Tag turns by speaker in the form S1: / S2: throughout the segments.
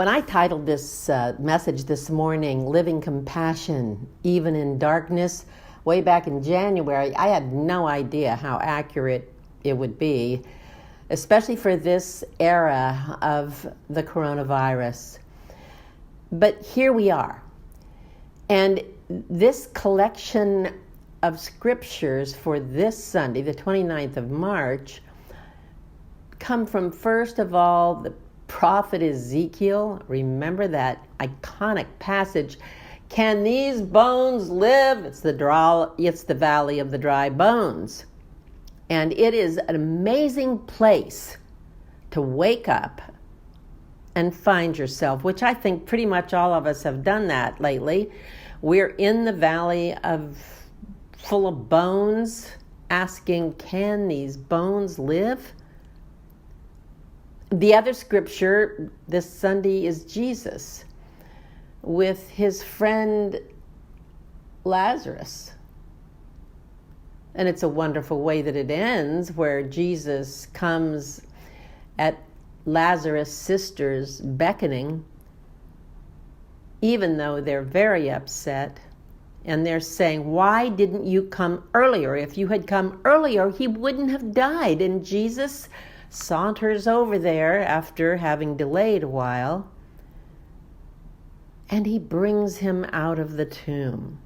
S1: When I titled this message this morning, Living Compassion, Even in Darkness, way back in January, I had no idea how accurate it would be, especially for this era of the coronavirus. But here we are. And this collection of scriptures for this Sunday, the 29th of March, come from, first of all, the prophet Ezekiel. Remember that iconic passage, "Can these bones live?" It's the valley of the dry bones. And it is an amazing place to wake up and find yourself, which I think pretty much all of us have done that lately. We're in the valley full of bones, asking, can these bones live? The other scripture this Sunday is Jesus with his friend Lazarus. And it's a wonderful way that it ends, where Jesus comes at Lazarus' sister's beckoning, even though they're very upset. And they're saying, why didn't you come earlier? If you had come earlier, he wouldn't have died. And Jesus saunters over there after having delayed a while, and he brings him out of the tomb.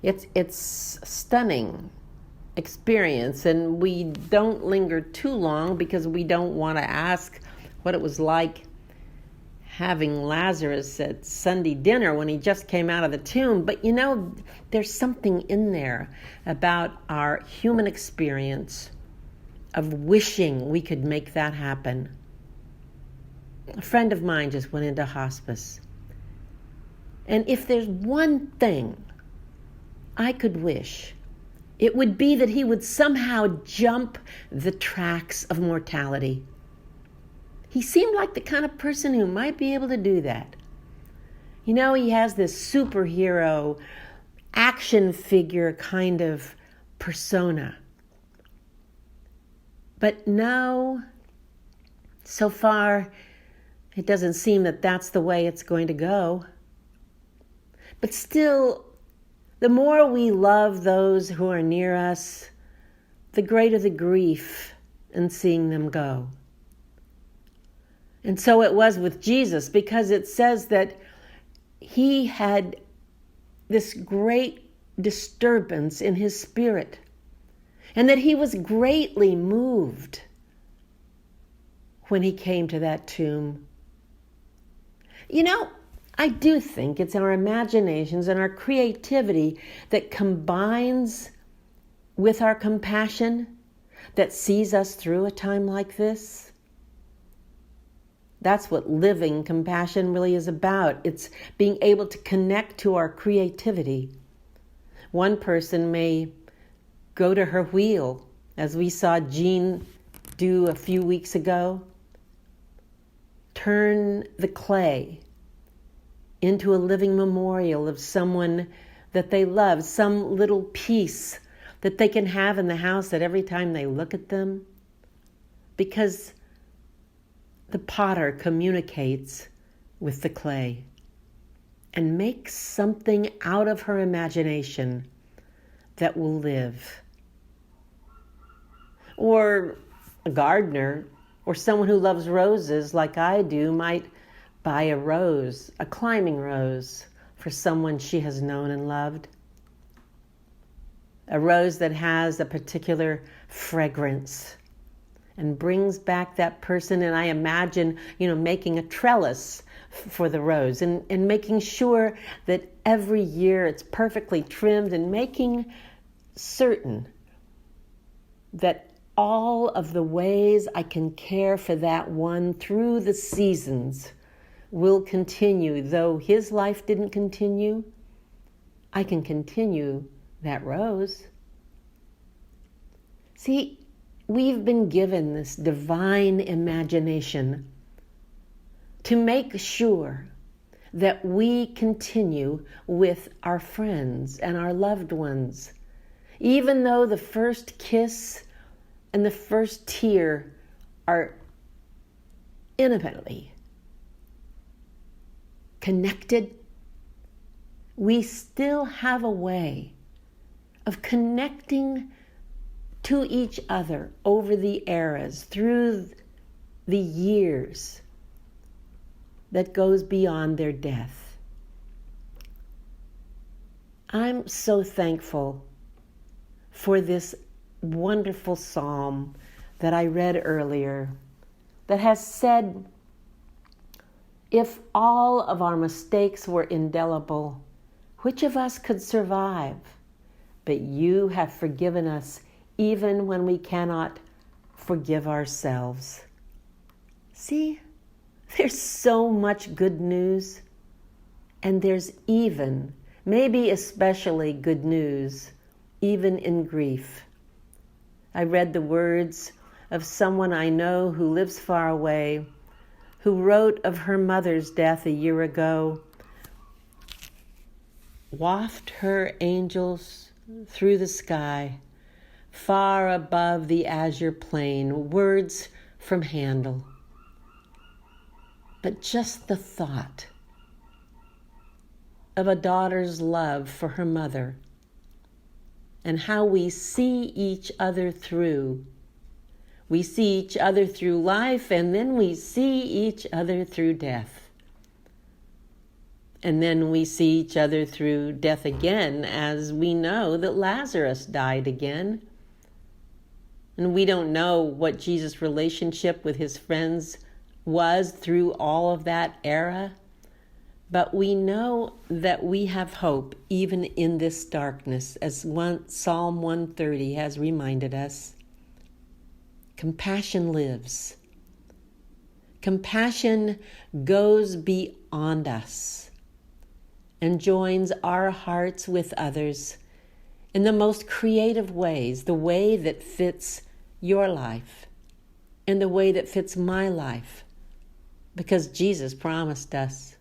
S1: It's a stunning experience, and we don't linger too long because we don't want to ask what it was like having Lazarus at Sunday dinner when he just came out of the tomb. But there's something in there about our human experience of wishing we could make that happen. A friend of mine just went into hospice. And if there's one thing I could wish, it would be that he would somehow jump the tracks of mortality. He seemed like the kind of person who might be able to do that. He has this superhero, action figure kind of persona. But no, so far, it doesn't seem that that's the way it's going to go. But still, the more we love those who are near us, the greater the grief in seeing them go. And so it was with Jesus, because it says that he had this great disturbance in his spirit, and that he was greatly moved when he came to that tomb. I do think it's our imaginations and our creativity that combines with our compassion that sees us through a time like this. That's what living compassion really is about. It's being able to connect to our creativity. One person may go to her wheel, as we saw Jean do a few weeks ago. Turn the clay into a living memorial of someone that they love, some little piece that they can have in the house that every time they look at them. Because the potter communicates with the clay and makes something out of her imagination that will live. Or a gardener or someone who loves roses like I do might buy a rose, a climbing rose, for someone she has known and loved. A rose that has a particular fragrance and brings back that person. And I imagine, making a trellis for the rose and making sure that every year it's perfectly trimmed, and making certain that all of the ways I can care for that one through the seasons will continue. Though his life didn't continue, I can continue that rose. See, we've been given this divine imagination to make sure that we continue with our friends and our loved ones, even though the first kiss and the first tear are intimately connected, we still have a way of connecting to each other over the eras, through the years, that goes beyond their death. I'm so thankful for this wonderful psalm that I read earlier that has said, if all of our mistakes were indelible, which of us could survive? But you have forgiven us even when we cannot forgive ourselves. See, there's so much good news, and there's even, maybe especially good news, even in grief. I read the words of someone I know who lives far away, who wrote of her mother's death a year ago. Waft her angels through the sky, far above the azure plain, words from Handel. But just the thought of a daughter's love for her mother and how we see each other through. We see each other through life, and then we see each other through death. And then we see each other through death again, as we know that Lazarus died again. And we don't know what Jesus' relationship with his friends was through all of that era, but we know that we have hope even in this darkness, as Psalm 130 has reminded us. Compassion lives. Compassion goes beyond us and joins our hearts with others in the most creative ways, the way that fits your life and the way that fits my life, because Jesus promised us